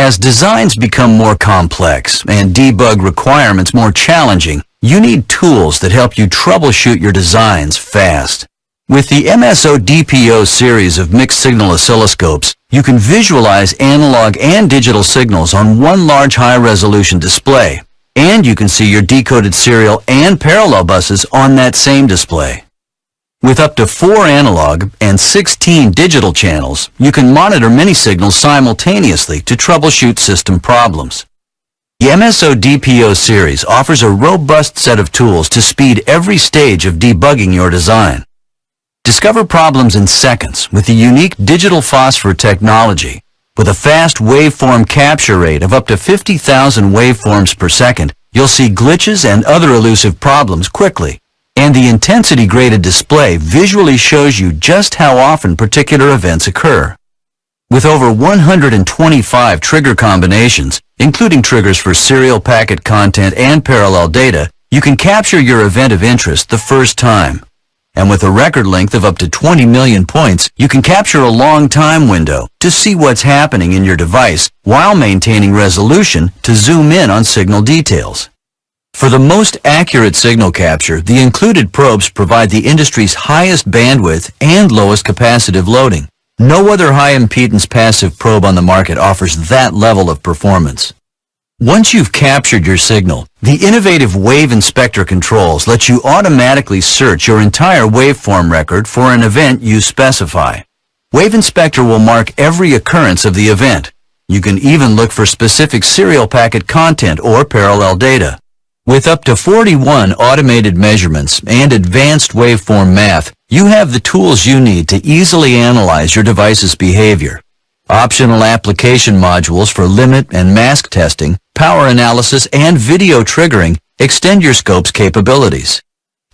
As designs become more complex and debug requirements more challenging, you need tools that help you troubleshoot your designs fast. With the MSODPO series of mixed-signal oscilloscopes, you can visualize analog and digital signals on one large high-resolution display, and you can see your decoded serial and parallel buses on that same display. With up to 4 analog and 16 digital channels, you can monitor many signals simultaneously to troubleshoot system problems. The MSODPO series offers a robust set of tools to speed every stage of debugging your design. Discover problems in seconds with the unique digital phosphor technology. With a fast waveform capture rate of up to 50,000 waveforms per second, you'll see glitches and other elusive problems quickly. And the intensity-graded display visually shows you just how often particular events occur. With over 125 trigger combinations, including triggers for serial packet content and parallel data, you can capture your event of interest the first time. And with a record length of up to 20 million points, you can capture a long time window to see what's happening in your device while maintaining resolution to zoom in on signal details. For the most accurate signal capture, the included probes provide the industry's highest bandwidth and lowest capacitive loading. No other high-impedance passive probe on the market offers that level of performance. Once you've captured your signal, the innovative Wave Inspector controls let you automatically search your entire waveform record for an event you specify. Wave Inspector will mark every occurrence of the event. You can even look for specific serial packet content or parallel data. With up to 41 automated measurements and advanced waveform math, you have the tools you need to easily analyze your device's behavior. Optional application modules for limit and mask testing, power analysis, and video triggering extend your scope's capabilities.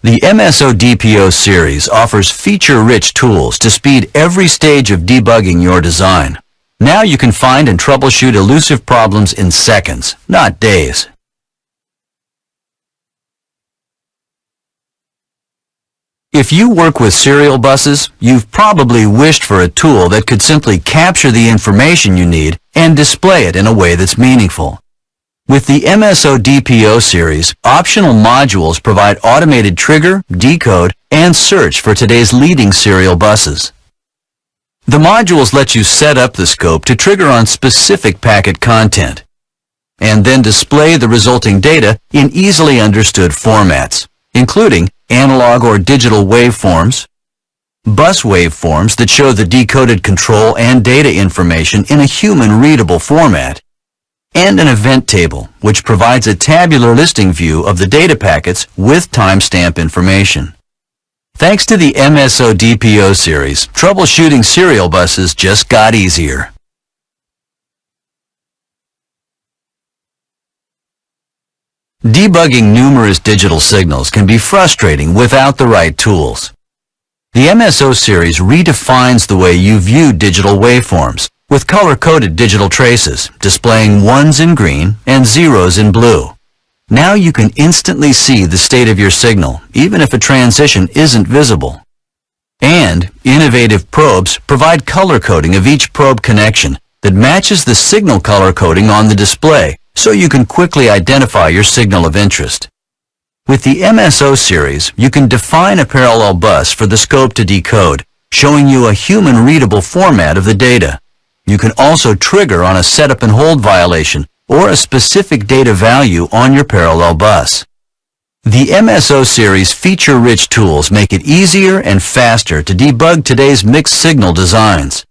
The MSODPO series offers feature-rich tools to speed every stage of debugging your design. Now you can find and troubleshoot elusive problems in seconds, not days. If you work with serial buses, you've probably wished for a tool that could simply capture the information you need and display it in a way that's meaningful. With the MSODPO series, optional modules provide automated trigger, decode, and search for today's leading serial buses. The modules let you set up the scope to trigger on specific packet content, and then display the resulting data in easily understood formats, including analog or digital waveforms, bus waveforms that show the decoded control and data information in a human-readable format, and an event table, which provides a tabular listing view of the data packets with timestamp information. Thanks to the MSODPO series, troubleshooting serial buses just got easier. Debugging numerous digital signals can be frustrating without the right tools. The MSO series redefines the way you view digital waveforms, with color-coded digital traces, displaying ones in green and zeros in blue. Now you can instantly see the state of your signal, even if a transition isn't visible. And innovative probes provide color coding of each probe connection that matches the signal color coding on the display, so you can quickly identify your signal of interest. With the MSO series, you can define a parallel bus for the scope to decode, showing you a human-readable format of the data. You can also trigger on a setup and hold violation or a specific data value on your parallel bus. The MSO series feature-rich tools make it easier and faster to debug today's mixed signal designs.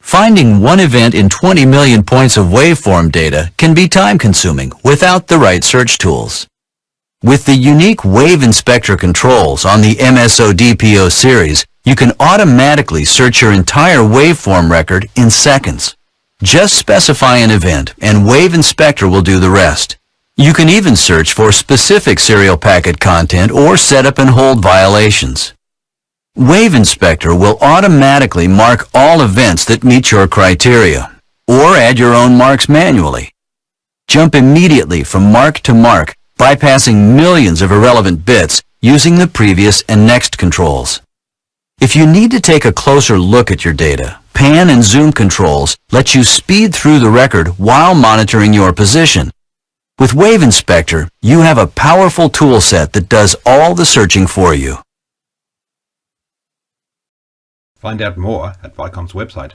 Finding one event in 20 million points of waveform data can be time-consuming without the right search tools. With the unique Wave Inspector controls on the MSODPO series, you can automatically search your entire waveform record in seconds. Just specify an event, and Wave Inspector will do the rest. You can even search for specific serial packet content or setup and hold violations. Wave Inspector will automatically mark all events that meet your criteria, or add your own marks manually. Jump immediately from mark to mark, bypassing millions of irrelevant bits using the previous and next controls. If you need to take a closer look at your data, pan and zoom controls let you speed through the record while monitoring your position. With Wave Inspector, you have a powerful tool set that does all the searching for you. Find out more at Vicom's website.